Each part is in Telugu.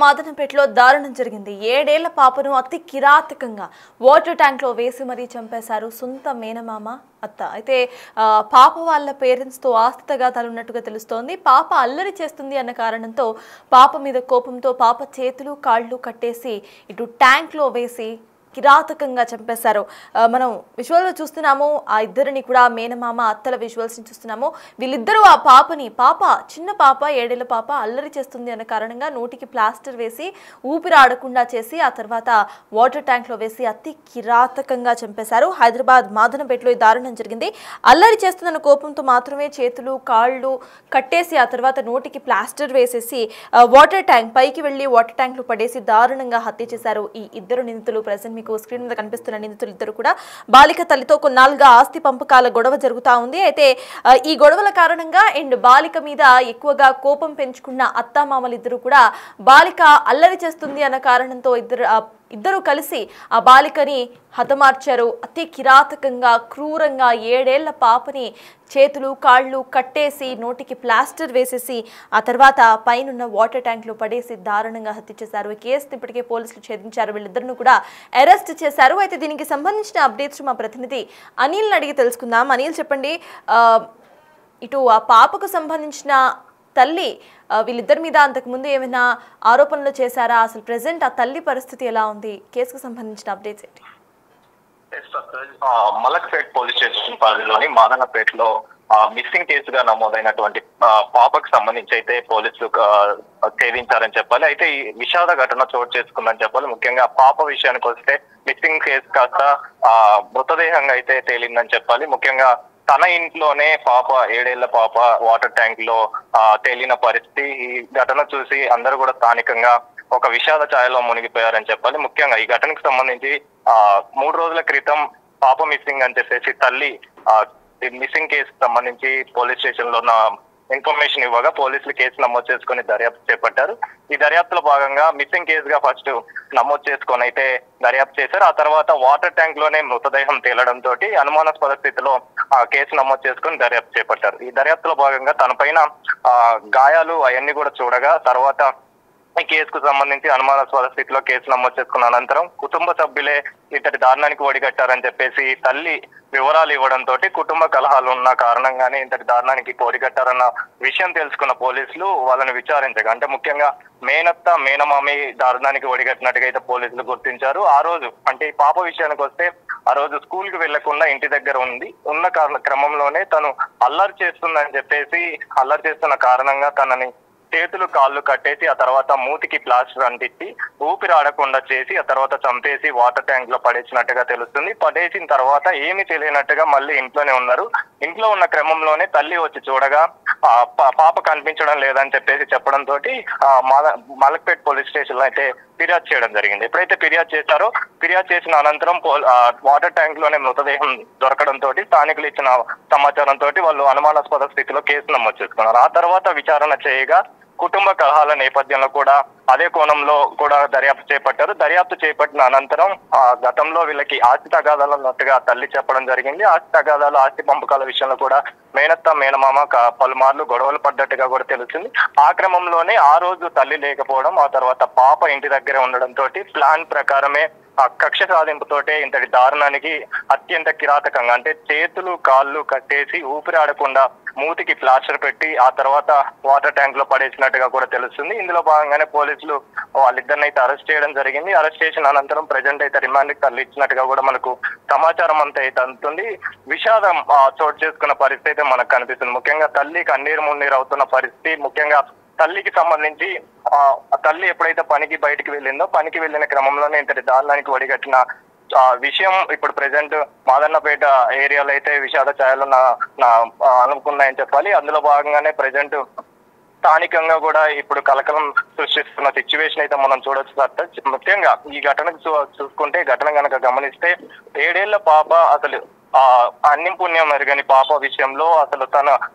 మాదనపేటలో దారుణం జరిగింది. 7 ఏళ్ల పాపను అతి కిరాతకంగా వాటర్ ట్యాంక్ లో వేసి మరీ చంపేశారు సొంత మేనమామ అత్త. అయితే పాప వాళ్ళ పేరెంట్స్ తో ఆస్తి తగాదాలు ఉన్నట్టుగా తెలుస్తోంది. పాప అల్లరి చేస్తుంది అన్న కారణంతో పాప మీద కోపంతో పాప చేతులు కాళ్ళు కట్టేసి ఇటు ట్యాంక్ లో వేసి కిరాతకంగా చంపేశారు. మనం విజువల్లో చూస్తున్నాము. ఆ ఇద్దరిని కూడా మేనమామ అత్తల విజువల్స్ ని చూస్తున్నాము. వీళ్ళిద్దరూ ఆ పాప చిన్న పాప 7 ఏళ్ల పాప అల్లరి చేస్తుంది అన్న కారణంగా నోటికి ప్లాస్టర్ వేసి ఊపిరి ఆడకుండా చేసి ఆ తర్వాత వాటర్ ట్యాంక్ లో వేసి అతి కిరాతకంగా చంపేశారు. హైదరాబాద్ మాదనపేటలో ఈ దారుణం జరిగింది. అల్లరి చేస్తున్న కోపంతో మాత్రమే చేతులు కాళ్ళు కట్టేసి ఆ తర్వాత నోటికి ప్లాస్టర్ వేసేసి వాటర్ ట్యాంక్ పైకి వెళ్లి వాటర్ ట్యాంక్ లో పడేసి దారుణంగా హత్య చేశారు. ఈ ఇద్దరు నిందితులు ప్రెసెంట్ మీకు స్క్రీన్ మీద కనిపిస్తున్న నిందితులు ఇద్దరు కూడా బాలిక తల్లితో కొన్నాళ్ళుగా ఆస్తి పంపకాల గొడవ జరుగుతా ఉంది. అయితే ఈ గొడవల కారణంగా అండ్ బాలిక మీద ఎక్కువగా కోపం పెంచుకున్న అత్తామామలు ఇద్దరు కూడా బాలిక అల్లరి చేస్తుంది అన్న కారణంతో ఇద్దరు కలిసి ఆ బాలికని హతమార్చారు. అతి కిరాతకంగా క్రూరంగా 7 ఏళ్ల పాపని చేతులు కాళ్ళు కట్టేసి నోటికి ప్లాస్టర్ వేసేసి ఆ తర్వాత పైనున్న వాటర్ ట్యాంక్ లో పడేసి దారుణంగా హత్య చేశారు. ఈ కేసుని ఇప్పటికే పోలీసులు ఛేదించారు. వీళ్ళిద్దరిని కూడా అరెస్ట్ చేశారు. అయితే దీనికి సంబంధించిన అప్డేట్స్ మా ప్రతినిధి అనిల్ని అడిగి తెలుసుకుందాం. అనిల్, చెప్పండి, ఇటు ఆ పాపకు సంబంధించిన తల్లి వీళ్ళిద్దరి మీద అంతకుముందు ఏమైనా ఆరోపణలు చేశారా? అసలు ప్రెసెంట్ ఆ తల్లి పరిస్థితి ఎలా ఉంది? కేసుకు సంబంధించిన అప్డేట్స్ ఏంటి? మలక్పేట్ పోలీస్ స్టేషన్ పరిధిలోని మాదనపేటలో మిస్సింగ్ కేసుగా నమోదైనటువంటి పాపకు సంబంధించి అయితే పోలీసులు ఛేదించారని చెప్పాలి. అయితే ఈ విషాద ఘటన చోటు చేసుకుందని చెప్పాలి. ముఖ్యంగా పాప విషయానికి వస్తే మిస్సింగ్ కేసు కాస్త మృతదేహంగా అయితే తేలిందని చెప్పాలి. ముఖ్యంగా తన ఇంట్లోనే పాప 7 ఏళ్ల పాప వాటర్ ట్యాంక్ లో తేలిన పరిస్థితి. ఈ ఘటన చూసి అందరూ కూడా స్థానికంగా ఒక విషాద ఛాయలో మునిగిపోయారని చెప్పాలి. ముఖ్యంగా ఈ ఘటనకు సంబంధించి 3 రోజుల క్రితం పాప మిస్సింగ్ అని చెప్పేసి తల్లి మిస్సింగ్ కేసు సంబంధించి పోలీస్ స్టేషన్ లో ఇన్ఫర్మేషన్ ఇవ్వగా పోలీసులు కేసు నమోదు చేసుకుని దర్యాప్తు చేపట్టారు. ఈ దర్యాప్తులో భాగంగా మిస్సింగ్ కేసుగా ఫస్ట్ నమోదు చేసుకొని అయితే దర్యాప్తు చేశారు. ఆ తర్వాత వాటర్ ట్యాంక్ లోనే మృతదేహం తేలడంతో అనుమానాస్పద స్థితిలో కేసు నమోదు చేసుకుని దర్యాప్తు చేపట్టారు. ఈ దర్యాప్తులో భాగంగా తన పైన గాయాలు అవన్నీ కూడా చూడగా తర్వాత ఈ కేసుకు సంబంధించి అనుమానాస్పద స్థితిలో కేసు నమోదు చేసుకున్న అనంతరం కుటుంబ సభ్యులే ఇతడి దారుణానికి ఒడిగట్టారని చెప్పేసి తల్లి వివరాలు ఇవ్వడంతో కుటుంబ కలహాలు ఉన్న కారణంగానే ఇంతటి దారుణానికి ఒడిగట్టారన్న విషయం తెలుసుకున్న పోలీసులు వాళ్ళని విచారించగా, అంటే ముఖ్యంగా మేనత్త మేనమామి దారుణానికి ఒడిగట్టినట్టుగా అయితే పోలీసులు గుర్తించారు. ఆ రోజు అంటే ఈ పాప విషయానికి వస్తే ఆ రోజు స్కూల్ కి వెళ్లకుండా ఇంటి దగ్గర ఉన్న క్రమంలోనే తను అల్లరి చేస్తుందని చెప్పేసి అల్లరి చేస్తున్న కారణంగా తనని చేతులు కాళ్ళు కట్టేసి ఆ తర్వాత మూతికి ప్లాస్టర్ అంటించి ఊపిరి ఆడకుండా చేసి ఆ తర్వాత చంపేసి వాటర్ ట్యాంక్ లో పడేసినట్టుగా తెలుస్తుంది. పడేసిన తర్వాత ఏమీ తెలియనట్టుగా మళ్ళీ ఇంట్లోనే ఉన్నారు. ఇంట్లో ఉన్న క్రమంలోనే తల్లి వచ్చి చూడగా పాప కనిపించడం లేదని చెప్పేసి చెప్పడంతో మలక్పేట్ పోలీస్ స్టేషన్ లో అయితే ఫిర్యాదు చేయడం జరిగింది. ఎప్పుడైతే ఫిర్యాదు చేశారో ఫిర్యాదు చేసిన అనంతరం వాటర్ ట్యాంక్ లోనే మృతదేహం దొరకడంతో స్థానికులు ఇచ్చిన సమాచారంతో వాళ్ళు అనుమానాస్పద స్థితిలో కేసు నమోదు చేసుకున్నారు. ఆ తర్వాత విచారణ చేయగా కుటుంబ కలహాల నేపథ్యంలో కూడా అదే కోణంలో కూడా దర్యాప్తు చేపట్టారు. దర్యాప్తు చేపట్టిన అనంతరం గతంలో వీళ్ళకి ఆస్తి తగాదాలు ఉన్నట్టుగా తల్లి చెప్పడం జరిగింది. ఆస్తి తగాదాలు ఆస్తి పంపకాల విషయంలో కూడా మేనత్త మేనమామ పలుమార్లు గొడవలు పడ్డట్టుగా కూడా తెలుస్తుంది. ఆ క్రమంలోనే ఆ రోజు తల్లి లేకపోవడం, ఆ తర్వాత పాప ఇంటి దగ్గరే ఉండడంతో ప్లాన్ ప్రకారమే ఆ కక్ష సాధింపుతోటే ఇంతటి దారుణానికి అత్యంత కిరాతకంగా అంటే చేతులు కాళ్ళు కట్టేసి ఊపిరి ఆడకుండా మూతికి ప్లాస్టర్ పెట్టి ఆ తర్వాత వాటర్ ట్యాంక్ లో పడేసినట్టుగా కూడా తెలుస్తుంది. ఇందులో భాగంగానే పోలీసులు వాళ్ళిద్దరిని అయితే అరెస్ట్ చేయడం జరిగింది. అరెస్ట్ చేసిన అనంతరం ప్రజెంట్ అయితే రిమాండ్ కి తరలించినట్టుగా కూడా మనకు సమాచారం అంతా అయితే అందుతుంది. విషాదం చోటు చేసుకున్న పరిస్థితి అయితే మనకు కనిపిస్తుంది. ముఖ్యంగా తల్లి కన్నీరు మున్నీరు అవుతున్న పరిస్థితి. ముఖ్యంగా తల్లికి సంబంధించి తల్లి ఎప్పుడైతే పనికి వెళ్ళిన క్రమంలోనే ఇంతటి దారుణానికి ఒడిగట్టిన విషయం ఇప్పుడు ప్రెసెంట్ మాదన్నపేట ఏరియాలో అయితే విషాద ఛాయలు అనుకున్నాయని చెప్పాలి. అందులో భాగంగానే ప్రెసెంట్ స్థానికంగా కూడా ఇప్పుడు కలకలం సృష్టిస్తున్న సిచ్యువేషన్ అయితే మనం చూడొచ్చు. ముఖ్యంగా ఈ ఘటనకు చూసుకుంటే ఘటన కనుక గమనిస్తే 7 ఏళ్ల పాప అసలు అన్యం పుణ్యం మెరుగని పాప విషయంలో అసలు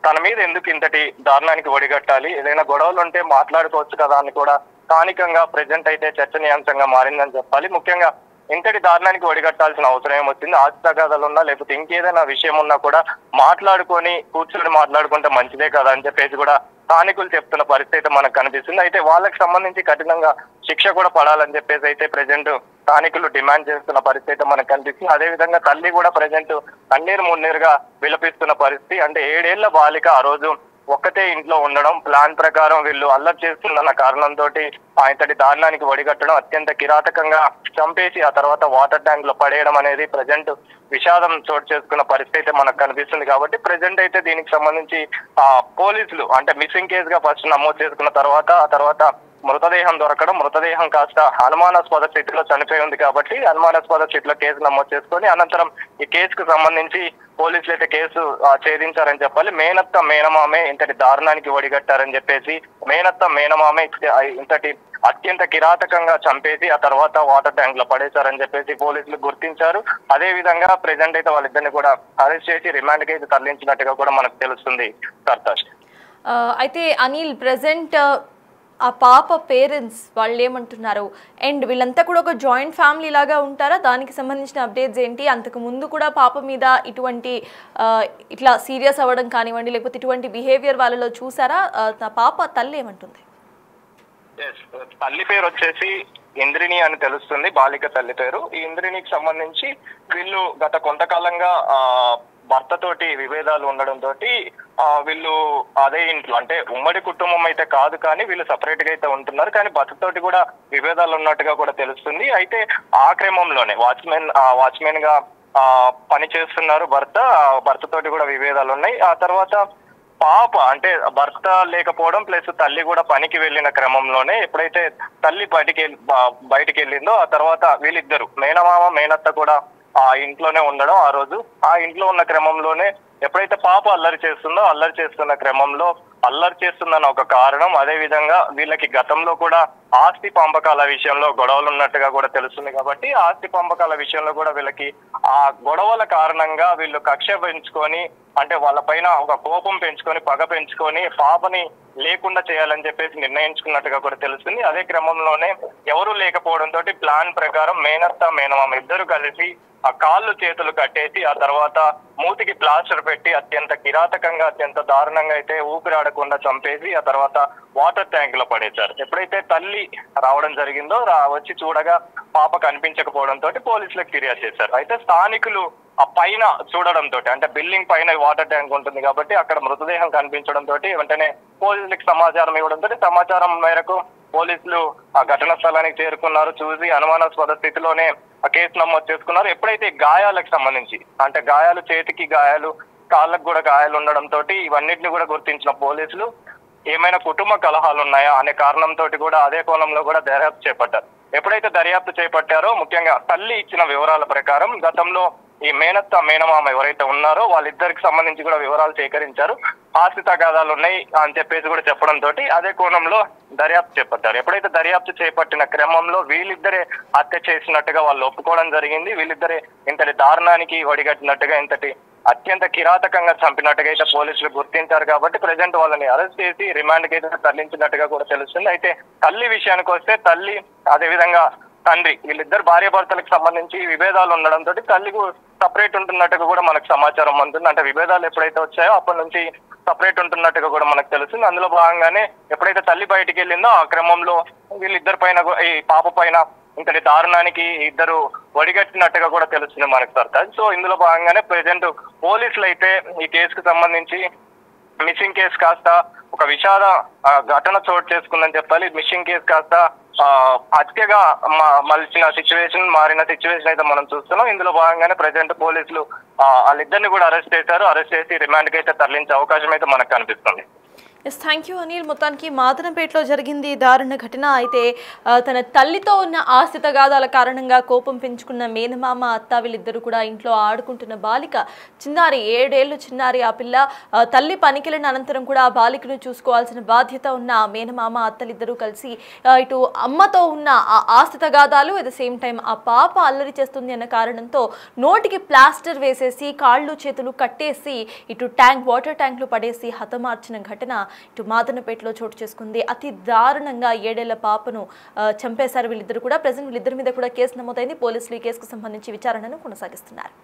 తన మీద ఎందుకు ఇంతటి దారుణానికి ఒడిగట్టాలి, ఏదైనా గొడవలు ఉంటే మాట్లాడుకోవచ్చు కదా అని కూడా స్థానికంగా ప్రెసెంట్ అయితే చర్చనీయాంశంగా మారిందని చెప్పాలి. ముఖ్యంగా ఇంతటి దారుణానికి ఒడిగట్టాల్సిన అవసరం ఏమొచ్చింది? ఆస్తి తగాదాలు ఉన్నా లేకపోతే ఇంకేదైనా విషయం ఉన్నా కూడా కూర్చొని మాట్లాడుకుంటే మంచిదే కదా అని చెప్పేసి కూడా స్థానికులు చెప్తున్న పరిస్థితి మనకు కనిపిస్తుంది. అయితే వాళ్ళకి సంబంధించి కఠినంగా శిక్ష కూడా పడాలని చెప్పేసి అయితే ప్రజెంట్ స్థానికులు డిమాండ్ చేస్తున్న పరిస్థితి మనకు కనిపిస్తుంది. అదే విధంగా తల్లి కూడా ప్రజెంట్ కన్నీరు మున్నీరుగా విలపిస్తున్న పరిస్థితి. అంటే 7 ఏళ్ల బాలిక ఆ రోజు ఒక్కతే ఇంట్లో ఉండడం, ప్లాన్ ప్రకారం వీళ్ళు అల్లరి చేస్తుందన్న కారణంతో ఇంతటి దారుణానికి ఒడిగట్టడం, అత్యంత కిరాతకంగా చంపేసి ఆ తర్వాత వాటర్ ట్యాంక్ లో పడేయడం అనేది ప్రజెంట్ విషాదం చోటు చేసుకున్న పరిస్థితి మనకు కనిపిస్తుంది. కాబట్టి ప్రజెంట్ అయితే దీనికి సంబంధించి పోలీసులు అంటే మిస్సింగ్ కేసుగా ఫస్ట్ నమోదు చేసుకున్న తర్వాత ఆ తర్వాత మృతదేహం దొరకడం, మృతదేహం కాస్త అనుమానాస్పద స్థితిలో చనిపోయి ఉంది కాబట్టి అనుమానాస్పద స్థితిలో కేసు నమోదు చేసుకొని అనంతరం ఈ కేసుకు సంబంధించి పోలీసులు అయితే కేసు ఛేదించారని చెప్పాలి. మేనత్త మేనమామే ఇంతటి దారుణానికి ఒడిగట్టారని చెప్పేసి మేనత్త మేనమామే ఇంతటి అత్యంత కిరాతకంగా చంపేసి ఆ తర్వాత వాటర్ ట్యాంక్ లో పడేశారని చెప్పేసి పోలీసులు గుర్తించారు. అదే విధంగా ప్రెజెంట్ అయితే వాళ్ళిద్దరిని కూడా అరెస్ట్ చేసి రిమాండ్ కి అయితే తరలించినట్టుగా కూడా మనకు తెలుస్తుంది. సర్తాజ్ అయితే అనిల్ ప్రెజెంట్ ఆ పాప పేరెంట్స్ వాళ్ళు ఏమంటున్నారు? అండ్ వీళ్ళంతా కూడా ఒక జాయింట్ ఫ్యామిలీ లాగా ఉంటారా? దానికి సంబంధించిన అప్డేట్స్ ఏంటి? అంతకు ముందు కూడా పాప మీద ఇటువంటి ఇట్లా సీరియస్ అవ్వడం కానివ్వండి లేకపోతే ఇటువంటి బిహేవియర్ వాళ్ళలో చూసారా? పాప తల్లి ఏమంటుంది? తల్లి పేరు వచ్చేసి ఇంద్రిని అని తెలుస్తుంది, బాలిక తల్లి పేరు. ఈ ఇంద్రినికి సంబంధించి వీళ్ళు గత కొంతకాలంగా భర్తతోటి విభేదాలు ఉండడంతో వీళ్ళు అదే ఇంట్లో అంటే ఉమ్మడి కుటుంబం అయితే కాదు కానీ వీళ్ళు సపరేట్ గా అయితే ఉంటున్నారు. కానీ భర్తతోటి కూడా విభేదాలు ఉన్నట్టుగా కూడా తెలుస్తుంది. అయితే ఆ క్రమంలోనే వాచ్మెన్ గా పని చేస్తున్నారు భర్తతోటి కూడా విభేదాలు ఉన్నాయి. ఆ తర్వాత పాప అంటే భర్త లేకపోవడం ప్లస్ తల్లి కూడా పనికి వెళ్ళిన క్రమంలోనే ఎప్పుడైతే తల్లి బయటికి వెళ్ళిందో ఆ తర్వాత వీళ్ళిద్దరు మేనమామ మేనత్త కూడా ఆ ఇంట్లోనే ఉండడం. ఆ రోజు ఆ ఇంట్లో ఉన్న క్రమంలోనే ఎప్పుడైతే పాప అల్లరి చేస్తున్న క్రమంలో అల్లరి చేస్తుందన్న ఒక కారణం, అదే విధంగా వీళ్ళకి గతంలో కూడా ఆస్తి పంపకాల విషయంలో గొడవలు ఉన్నట్టుగా కూడా తెలుస్తుంది. కాబట్టి ఆస్తి పంపకాల విషయంలో కూడా వీళ్ళకి ఆ గొడవల కారణంగా వీళ్ళు కక్ష పెంచుకొని అంటే వాళ్ళ పైన ఒక కోపం పెంచుకొని పగ పెంచుకొని పాపని లేకుండా చేయాలని చెప్పేసి నిర్ణయించుకున్నట్టుగా కూడా తెలుస్తుంది. అదే క్రమంలోనే ఎవరు లేకపోవడంతో ప్లాన్ ప్రకారం మేనత్త మేనమామ ఇద్దరు కలిసి ఆ కాళ్ళు చేతులు కట్టేసి ఆ తర్వాత మూతికి ప్లాస్టర్ పెట్టి అత్యంత కిరాతకంగా అత్యంత దారుణంగా అయితే ఊపిరాడకుండా చంపేసి ఆ తర్వాత వాటర్ ట్యాంక్ లో పడేశారు. ఎప్పుడైతే తల్లి రావడం జరిగిందో వచ్చి చూడగా పాప కనిపించకపోవడంతో పోలీసులకు ఫిర్యాదు చేశారు. అయితే స్థానికులు ఆ పైన చూడడంతో అంటే బిల్డింగ్ పైన వాటర్ ట్యాంక్ ఉంటుంది కాబట్టి అక్కడ మృతదేహం కనిపించడంతో వెంటనే పోలీసులకు సమాచారం ఇవ్వడంతో సమాచారం మేరకు పోలీసులు ఆ ఘటనా స్థలానికి చేరుకున్నారు. చూసి అనుమానాస్పద స్థితిలోనే ఆ కేసు నమోదు చేసుకున్నారు. ఎప్పుడైతే గాయాలకు సంబంధించి అంటే గాయాలు చేతికి గాయాలు కాళ్ళకు కూడా గాయాలు ఉండడంతో ఇవన్నిటిని కూడా గుర్తించిన పోలీసులు ఏమైనా కుటుంబ కలహాలు ఉన్నాయా అనే కారణంతో కూడా అదే కోణంలో కూడా దర్యాప్తు చేపట్టారు. ఎప్పుడైతే దర్యాప్తు చేపట్టారో ముఖ్యంగా తల్లి ఇచ్చిన వివరాల ప్రకారం గతంలో ఈ మేనత్త మేనమామ ఎవరైతే ఉన్నారో వాళ్ళిద్దరికి సంబంధించి కూడా వివరాలు సేకరించారు. ఆస్తి తగాదాలు ఉన్నాయి అని చెప్పేసి కూడా చెప్పడంతో అదే కోణంలో దర్యాప్తు చేపట్టారు. ఎప్పుడైతే దర్యాప్తు చేపట్టిన క్రమంలో వీళ్ళిద్దరే హత్య చేసినట్టుగా వాళ్ళు ఒప్పుకోవడం జరిగింది. వీళ్ళిద్దరే ఇంతటి దారుణానికి ఒడిగట్టినట్టుగా ఇంతటి అత్యంత కిరాతకంగా చంపినట్టుగా అయితే పోలీసులు గుర్తించారు. కాబట్టి ప్రజెంట్ వాళ్ళని అరెస్ట్ చేసి రిమాండ్ కి అయితే తరలించినట్టుగా కూడా తెలుస్తుంది. అయితే తల్లి విషయానికి వస్తే తల్లి అదేవిధంగా తండ్రి వీళ్ళిద్దరు భార్యాభర్తలకు సంబంధించి విభేదాలు ఉండడంతో తల్లికి సపరేట్ ఉంటున్నట్టుగా కూడా మనకు సమాచారం అందుతుంది. అంటే విభేదాలు ఎప్పుడైతే వచ్చాయో అప్పటి నుంచి సపరేట్ ఉంటున్నట్టుగా కూడా మనకు తెలుస్తుంది. అందులో భాగంగానే ఎప్పుడైతే తల్లి బయటికి వెళ్ళిందో ఆ క్రమంలో వీళ్ళిద్దరి పైన ఈ పాప పైన ఇంతటి దారుణానికి ఇద్దరు ఒడిగట్టినట్టుగా కూడా తెలుస్తుంది మనకు సర్తాజ్. సో ఇందులో భాగంగానే ప్రెజెంట్ పోలీసులు అయితే ఈ కేసుకు సంబంధించి మిస్సింగ్ కేసు కాస్త ఒక విషాద ఘటన చోటు చేసుకుందని చెప్పాలి. మిస్సింగ్ కేసు కాస్త హత్యగా మారిన సిచ్యువేషన్ అయితే మనం చూస్తున్నాం. ఇందులో భాగంగానే ప్రజెంట్ పోలీసులు వాళ్ళిద్దరిని కూడా అరెస్ట్ చేశారు. అరెస్ట్ చేసి రిమాండ్ కి అయితే తరలించే అవకాశం అయితే మనకు కనిపిస్తుంది. Yes, thank you Anil. మొత్తానికి మాదనపేటలో జరిగింది దారుణ ఘటన. అయితే తన తల్లితో ఉన్న ఆస్తి తగాదాల కారణంగా కోపం పెంచుకున్న మేనమామ అత్త వీళ్ళిద్దరూ కూడా ఇంట్లో ఆడుకుంటున్న బాలిక చిన్నారి 7 ఏళ్ళు చిన్నారి ఆ పిల్ల తల్లి పనికెళ్ళిన అనంతరం కూడా ఆ బాలికను చూసుకోవాల్సిన బాధ్యత ఉన్న మేనమామ అత్తలిద్దరూ కలిసి ఇటు అమ్మతో ఉన్న ఆ ఆస్తి తగాదాలు అట్ ద సేమ్ టైం ఆ పాప అల్లరి చేస్తుంది అన్న కారణంతో నోటికి ప్లాస్టర్ వేసేసి కాళ్ళు చేతులు కట్టేసి ఇటు వాటర్ ట్యాంక్లు పడేసి హతమార్చిన ఘటన ఇటు మాదనపేటలో చోటు చేసుకుంది. అతి దారుణంగా 7 ఏళ్ల పాపను చంపేశారు వీళ్ళిద్దరు కూడా. ప్రజెంట్ వీళ్ళిద్దరి మీద కూడా కేసు నమోదైంది. పోలీసులు ఈ కేసుకు సంబంధించి విచారణను కొనసాగిస్తున్నారు.